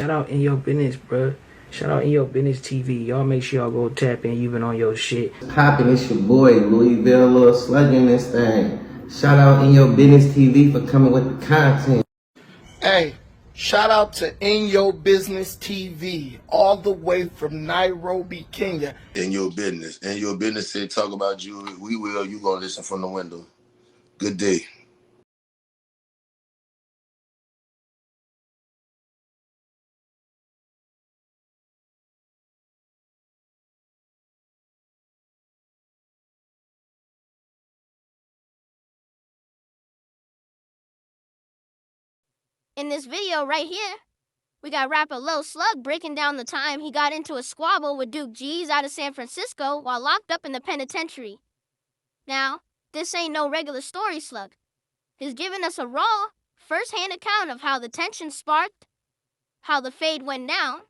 Shout out in your business, bro. Shout out in your business TV. Y'all make sure y'all go tap in. You been on your shit. Poppin', it's your boy Louisville Lil Slug in this thing. Shout out in your business TV for coming with the content. Hey, shout out to In Your Business TV, all the way from Nairobi, Kenya. In your business. In your business, say talk about you. We will. You gonna listen from the window. Good day. In this video right here, we got rapper Lil Slug breaking down the time he got into a squabble with Duke G's out of San Francisco while locked up in the penitentiary. Now, this ain't no regular story, Slug. He's giving us a raw, first-hand account of how the tension sparked, how the fade went down,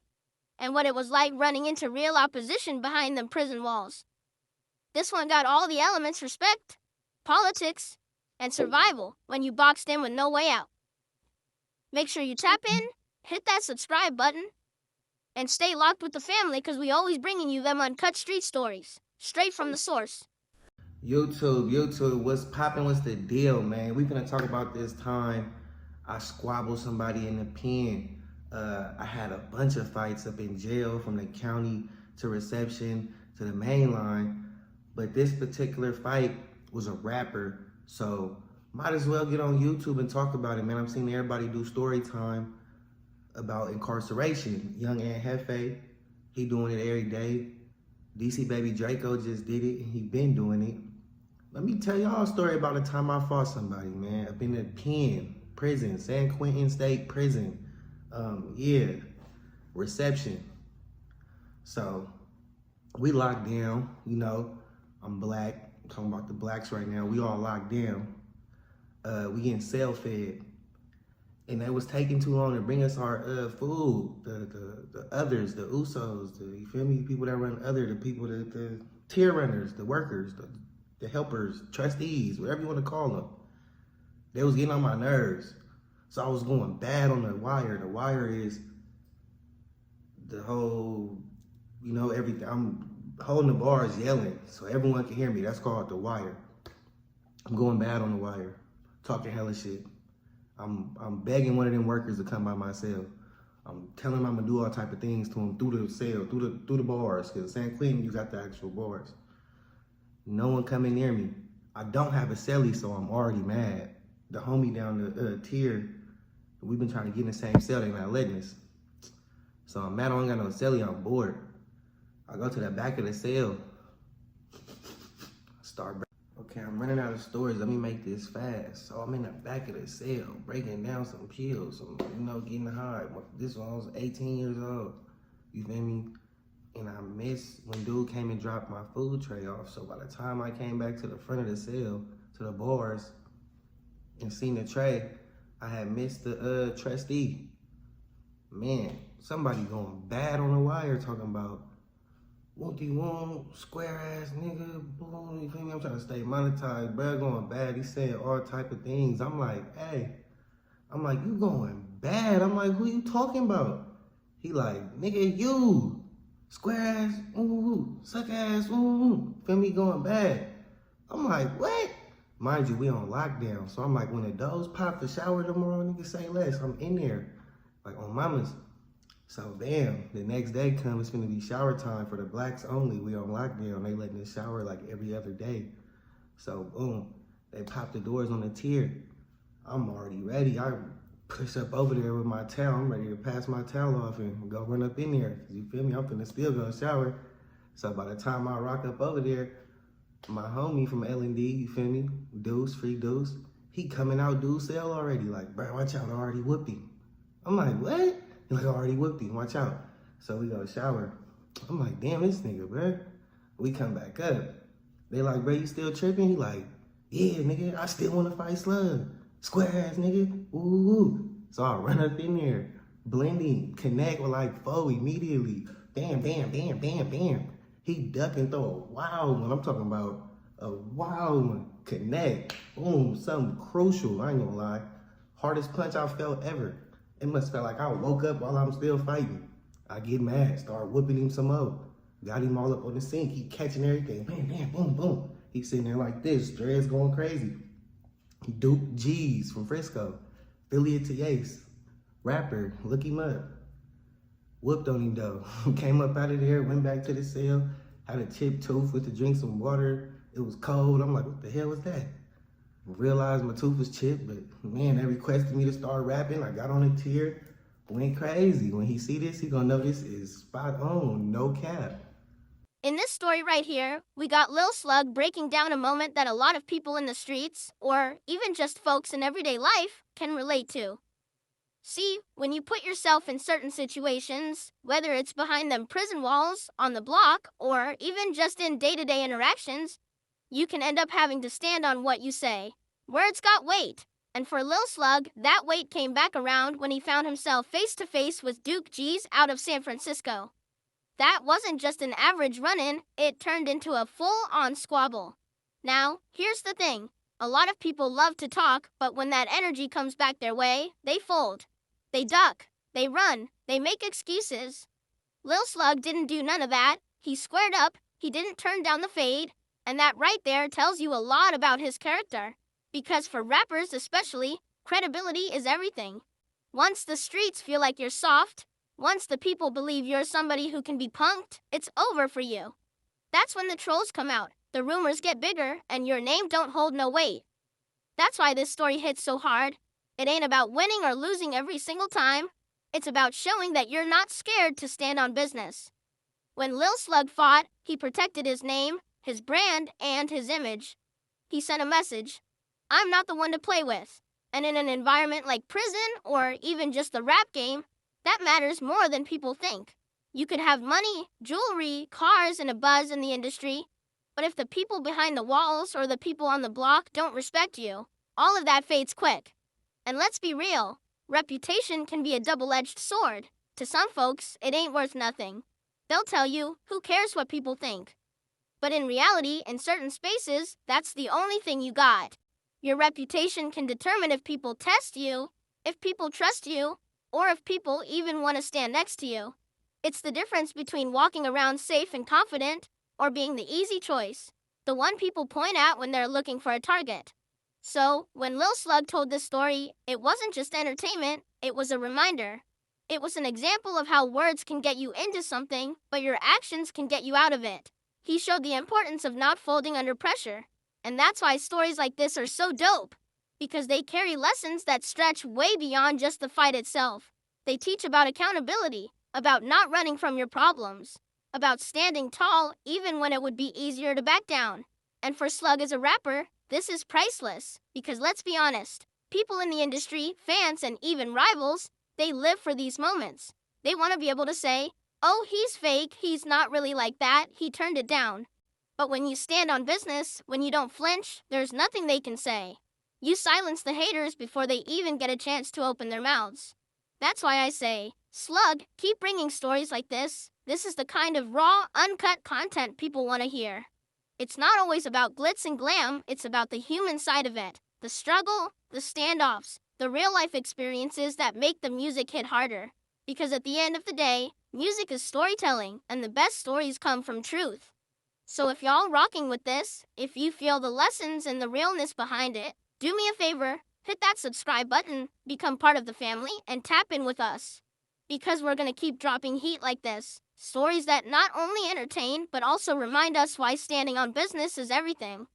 and what it was like running into real opposition behind them prison walls. This one got all the elements: respect, politics, and survival when you boxed in with no way out. Make sure you tap in, hit that subscribe button, and stay locked with the family because we always bringing you them uncut street stories, straight from the source. YouTube, what's poppin', what's the deal, man? We gonna talk about this time I squabbled somebody in the pen. I had a bunch of fights up in jail, from the county to reception to the main line, but this particular fight was a rapper, so might as well get on YouTube and talk about it, man. I'm seeing everybody do story time about incarceration. Young Aunt Hefe, he doing it every day. DC Baby Draco just did it, and he been doing it. Let me tell y'all a story about a time I fought somebody, man, up in the pen, prison, San Quentin State Prison. Reception. So we locked down, you know, I'm black, I'm talking about the blacks right now. We all locked down. We getting cell fed, and they was taking too long to bring us our food. The others, the Usos, you feel me? People that run the people, the tier runners, the workers, the helpers, trustees, whatever you want to call them. They was getting on my nerves, so I was going bad on the wire. The wire is the whole, you know, everything. I'm holding the bars, yelling, so everyone can hear me. That's called the wire. I'm going bad on the wire. Talking hella shit. I'm begging one of them workers to come by my cell. I'm telling them I'm gonna do all type of things to them through the cell, through the bars, because San Quentin, you got the actual bars. No one coming near me. I don't have a celly, so I'm already mad. The homie down the tier, we've been trying to get in the same cell, they not letting us. So I'm mad I don't got no celly, I'm bored. I go to the back of the cell. Okay, I'm running out of stories. Let me make this fast. So I'm in the back of the cell, breaking down some pills, you know, getting high. This one, I was 18 years old. You feel me? And I missed when dude came and dropped my food tray off. So by the time I came back to the front of the cell, to the bars, and seen the tray, I had missed the trustee. Man, somebody going bad on the wire talking about, won't square ass nigga, boom, you feel me? I'm trying to stay monetized, bro, going bad. He's saying all type of things. I'm like, hey, you going bad. I'm like, who you talking about? He like, nigga, you, square ass, suck ass, feel me, going bad. I'm like, what? Mind you, we on lockdown. So I'm like, when the doors pop, the shower tomorrow, nigga, say less. I'm in there, like on mama's. So bam, the next day comes, it's gonna be shower time for the blacks only. We on lockdown, they letting us shower like every other day. So boom, they pop the doors on the tier. I'm already ready. I push up over there with my towel. I'm ready to pass my towel off and go run up in there. Cause you feel me, I'm finna still go shower. So by the time I rock up over there, my homie from L&D, you feel me, Deuce, free Deuce, he coming out dude's cell already. Like, bro, watch out, I already whooped him. I'm like, what? He like, I already whooped him, watch out. So we go shower. I'm like, damn, this nigga, bro. We come back up. They like, bro, you still tripping? He like, yeah, nigga, I still want to fight Slug. Square ass, nigga, ooh. So I run up in there, blending, connect with like foe immediately. Bam, bam, bam, bam, bam. He duck and throw a wild one. I'm talking about a wild one. Connect, boom, something crucial, I ain't gonna lie. Hardest punch I felt ever. It must feel like I woke up while I'm still fighting. I get mad, start whooping him some more. Got him all up on the sink. He catching everything. Bam, bam, boom, boom. He sitting there like this, dreads going crazy. Duke G's from Frisco, affiliate to Yace, rapper, look him up. Whooped on him though. Came up out of there, went back to the cell, had a chipped tooth with to drink some water. It was cold. I'm like, what the hell was that? Realized my tooth was chipped, but man, they requested me to start rapping. I got on a tear, went crazy. When he see this, he gonna know this is spot on, no cap. In this story right here, we got Lil Slug breaking down a moment that a lot of people in the streets, or even just folks in everyday life, can relate to. See, when you put yourself in certain situations, whether it's behind them prison walls, on the block, or even just in day-to-day interactions, you can end up having to stand on what you say. Words got weight, and for Lil Slug, that weight came back around when he found himself face-to-face with Duke G's out of San Francisco. That wasn't just an average run-in, it turned into a full-on squabble. Now, here's the thing. A lot of people love to talk, but when that energy comes back their way, they fold. They duck, they run, they make excuses. Lil Slug didn't do none of that. He squared up, he didn't turn down the fade, and that right there tells you a lot about his character. Because for rappers especially, credibility is everything. Once the streets feel like you're soft, once the people believe you're somebody who can be punked, it's over for you. That's when the trolls come out, the rumors get bigger, and your name don't hold no weight. That's why this story hits so hard. It ain't about winning or losing every single time. It's about showing that you're not scared to stand on business. When Lil Slug fought, he protected his name, his brand, and his image. He sent a message. I'm not the one to play with. And in an environment like prison or even just the rap game, that matters more than people think. You could have money, jewelry, cars, and a buzz in the industry, but if the people behind the walls or the people on the block don't respect you, all of that fades quick. And let's be real, reputation can be a double-edged sword. To some folks, it ain't worth nothing. They'll tell you, who cares what people think? But in reality, in certain spaces, that's the only thing you got. Your reputation can determine if people test you, if people trust you, or if people even want to stand next to you. It's the difference between walking around safe and confident or being the easy choice, the one people point at when they're looking for a target. So, when Lil Slug told this story, it wasn't just entertainment, it was a reminder. It was an example of how words can get you into something, but your actions can get you out of it. He showed the importance of not folding under pressure. And that's why stories like this are so dope, because they carry lessons that stretch way beyond just the fight itself. They teach about accountability, about not running from your problems, about standing tall even when it would be easier to back down. And for Slug as a rapper, this is priceless, because let's be honest, people in the industry, fans, and even rivals, they live for these moments. They want to be able to say, oh, he's fake, he's not really like that, he turned it down. But when you stand on business, when you don't flinch, there's nothing they can say. You silence the haters before they even get a chance to open their mouths. That's why I say, Slug, keep bringing stories like this. This is the kind of raw, uncut content people want to hear. It's not always about glitz and glam, it's about the human side of it. The struggle, the standoffs, the real-life experiences that make the music hit harder. Because at the end of the day, music is storytelling, and the best stories come from truth. So if y'all rocking with this, if you feel the lessons and the realness behind it, do me a favor, hit that subscribe button, become part of the family, and tap in with us. Because we're gonna keep dropping heat like this. Stories that not only entertain, but also remind us why standing on business is everything.